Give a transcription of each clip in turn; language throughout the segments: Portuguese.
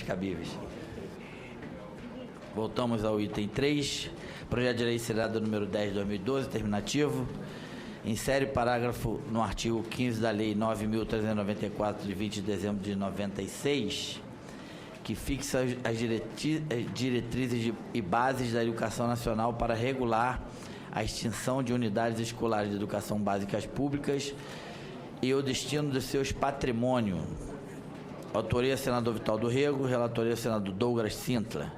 Cabíveis. Voltamos ao item 3, projeto de lei seriado número 10 de 2012, terminativo. Insere parágrafo no artigo 15 da lei 9.394, de 20 de dezembro de 96, que fixa as diretrizes e bases da educação nacional para regular a extinção de unidades escolares de educação básicas públicas e o destino de seus patrimônios. Autoria, senador Vital do Rego. Relatoria, senador Douglas Sintra.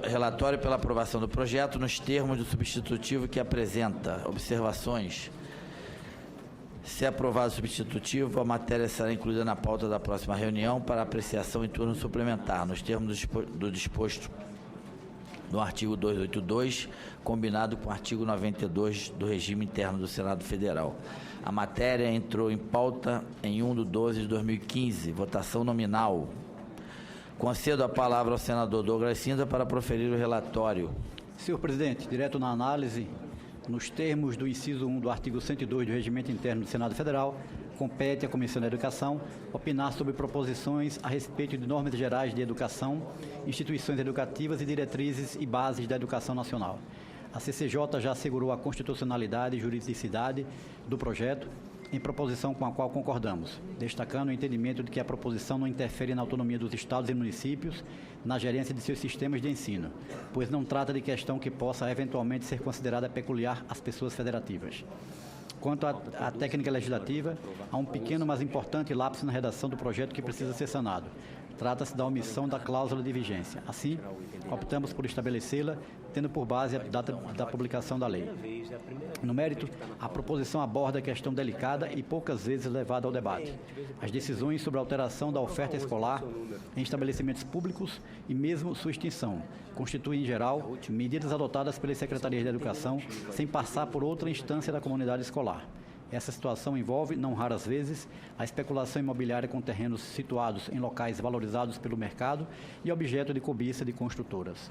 Relatório pela aprovação do projeto nos termos do substitutivo que apresenta observações. Se aprovado o substitutivo, a matéria será incluída na pauta da próxima reunião para apreciação em turno suplementar, nos termos do disposto no artigo 282, combinado com o artigo 92 do regime interno do Senado Federal. A matéria entrou em pauta em 1/12/2015, votação nominal. Concedo a palavra ao senador Douglas Sintra para proferir o relatório. Senhor presidente, direto na análise, nos termos do inciso 1 do artigo 102 do Regimento Interno do Senado Federal, compete à Comissão da Educação opinar sobre proposições a respeito de normas gerais de educação, instituições educativas e diretrizes e bases da educação nacional. A CCJ já assegurou a constitucionalidade e juridicidade do projeto, em proposição com a qual concordamos, destacando o entendimento de que a proposição não interfere na autonomia dos estados e municípios na gerência de seus sistemas de ensino, pois não trata de questão que possa eventualmente ser considerada peculiar às pessoas federativas. Quanto à técnica legislativa, há um pequeno, mas importante lapso na redação do projeto que precisa ser sanado. Trata-se da omissão da cláusula de vigência. Assim, optamos por estabelecê-la, tendo por base a data da publicação da lei. No mérito, a proposição aborda a questão delicada e poucas vezes levada ao debate. As decisões sobre a alteração da oferta escolar em estabelecimentos públicos e mesmo sua extinção constituem, em geral, medidas adotadas pelas secretarias de educação sem passar por outra instância da comunidade escolar. Essa situação envolve, não raras vezes, a especulação imobiliária com terrenos situados em locais valorizados pelo mercado e objeto de cobiça de construtoras.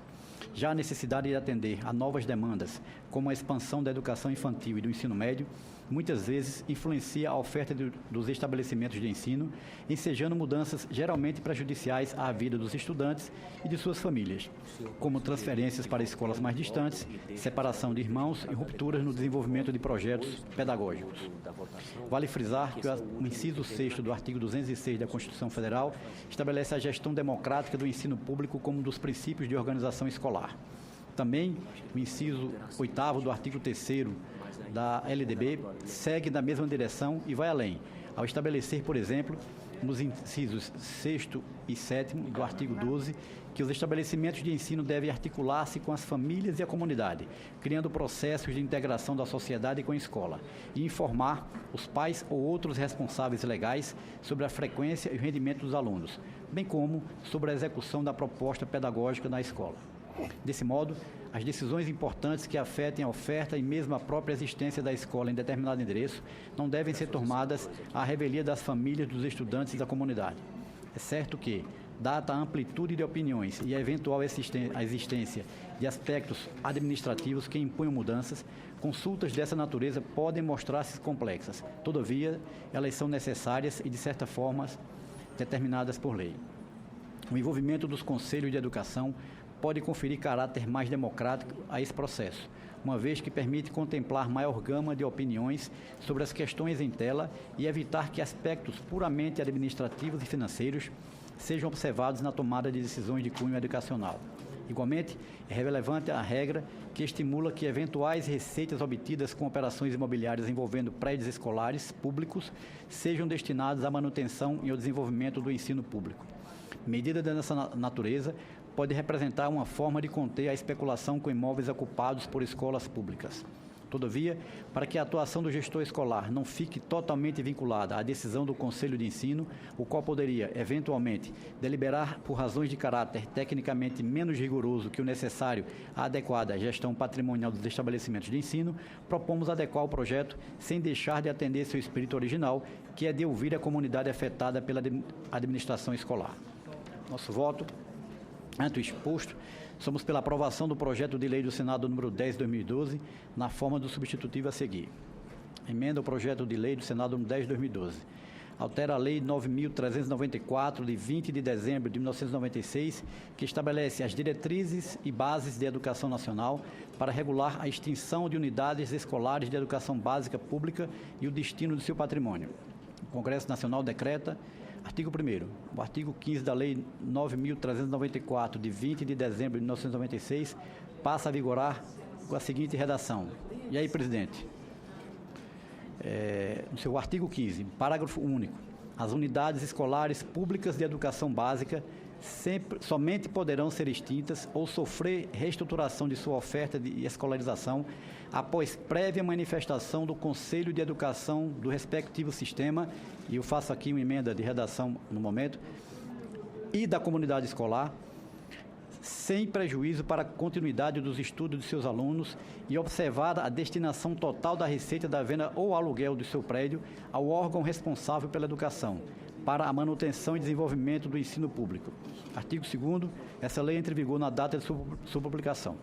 Já a necessidade de atender a novas demandas, como a expansão da educação infantil e do ensino médio, muitas vezes influencia a oferta dos estabelecimentos de ensino, ensejando mudanças geralmente prejudiciais à vida dos estudantes e de suas famílias, como transferências para escolas mais distantes, separação de irmãos e rupturas no desenvolvimento de projetos pedagógicos. Vale frisar que o inciso 6º do artigo 206 da Constituição Federal estabelece a gestão democrática do ensino público como um dos princípios de organização escolar. Também o inciso 8º do artigo 3º da LDB segue na mesma direção e vai além, ao estabelecer, por exemplo, nos incisos 6º e 7º do artigo 12, que os estabelecimentos de ensino devem articular-se com as famílias e a comunidade, criando processos de integração da sociedade com a escola, e informar os pais ou outros responsáveis legais sobre a frequência e o rendimento dos alunos, bem como sobre a execução da proposta pedagógica na escola. Desse modo, as decisões importantes que afetem a oferta e mesmo a própria existência da escola em determinado endereço não devem ser tomadas à revelia das famílias, dos estudantes e da comunidade. É certo que, dada a amplitude de opiniões e a eventual existência de aspectos administrativos que impunham mudanças, consultas dessa natureza podem mostrar-se complexas. Todavia, elas são necessárias e, de certa forma, determinadas por lei. O envolvimento dos conselhos de educação pode conferir caráter mais democrático a esse processo, uma vez que permite contemplar maior gama de opiniões sobre as questões em tela e evitar que aspectos puramente administrativos e financeiros sejam observados na tomada de decisões de cunho educacional. Igualmente, é relevante a regra que estimula que eventuais receitas obtidas com operações imobiliárias envolvendo prédios escolares públicos sejam destinadas à manutenção e ao desenvolvimento do ensino público. Medida dessa natureza pode representar uma forma de conter a especulação com imóveis ocupados por escolas públicas. Todavia, para que a atuação do gestor escolar não fique totalmente vinculada à decisão do Conselho de Ensino, o qual poderia, eventualmente, deliberar por razões de caráter tecnicamente menos rigoroso que o necessário à adequada gestão patrimonial dos estabelecimentos de ensino, propomos adequar o projeto sem deixar de atender seu espírito original, que é de ouvir a comunidade afetada pela administração escolar. Nosso voto, ante o exposto, somos pela aprovação do projeto de lei do Senado número 10 de 2012, na forma do substitutivo a seguir. Emenda ao projeto de lei do Senado número 10 de 2012. altera a Lei 9.394, de 20 de dezembro de 1996, que estabelece as diretrizes e bases de educação nacional para regular a extinção de unidades escolares de educação básica pública e o destino do seu patrimônio. O Congresso Nacional decreta, artigo 1º, o artigo 15 da Lei 9.394, de 20 de dezembro de 1996, passa a vigorar com a seguinte redação. E aí, presidente? No seu artigo 15, parágrafo único, as unidades escolares públicas de educação básica somente poderão ser extintas ou sofrer reestruturação de sua oferta de escolarização após prévia manifestação do Conselho de Educação do respectivo sistema, e eu faço aqui uma emenda de redação no momento, e da comunidade escolar, sem prejuízo para a continuidade dos estudos de seus alunos e observada a destinação total da receita da venda ou aluguel do seu prédio ao órgão responsável pela educação, para a manutenção e desenvolvimento do ensino público. Artigo 2º, essa lei entra em vigor na data de sua publicação.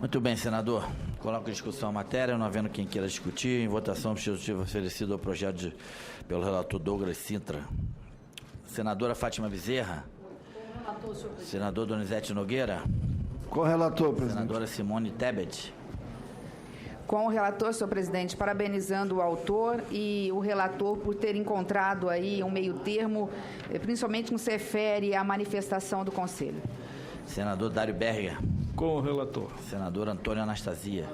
Muito bem, senador. Coloco em discussão a matéria, não havendo quem queira discutir. Em votação, substitutivo oferecido ao projeto pelo relator Douglas Sintra. Senadora Fátima Bezerra. Senador Donizete Nogueira. Com o relator, presidente. Senadora Simone Tebet. Com o relator, senhor presidente, parabenizando o autor e o relator por ter encontrado aí um meio termo, principalmente no que se refere à manifestação do Conselho. Senador Dário Berger. Com o relator. Senador Antônio Anastasia.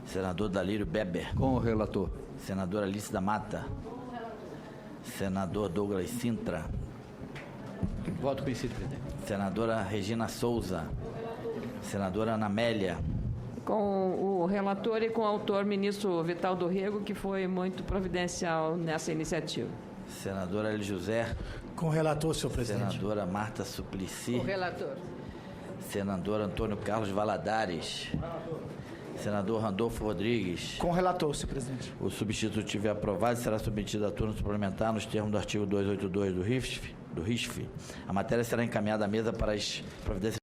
Senador Dalírio Beber. Com o relator. Senadora Alice da Mata. Senador Douglas Sintra. Voto conhecido, presidente. Senadora Regina Souza. Senadora Ana Amélia. Com o relator e com o autor, ministro Vital do Rego, que foi muito providencial nessa iniciativa. Senadora Eli José. Com o relator, senhor presidente. Senadora Marta Suplicy. O relator. Senador Antônio Carlos Valadares. Senador Randolfo Rodrigues. Com o relator, senhor presidente. O substitutivo é aprovado e será submetido a turno suplementar nos termos do artigo 282 do RISF. A matéria será encaminhada à mesa para as providências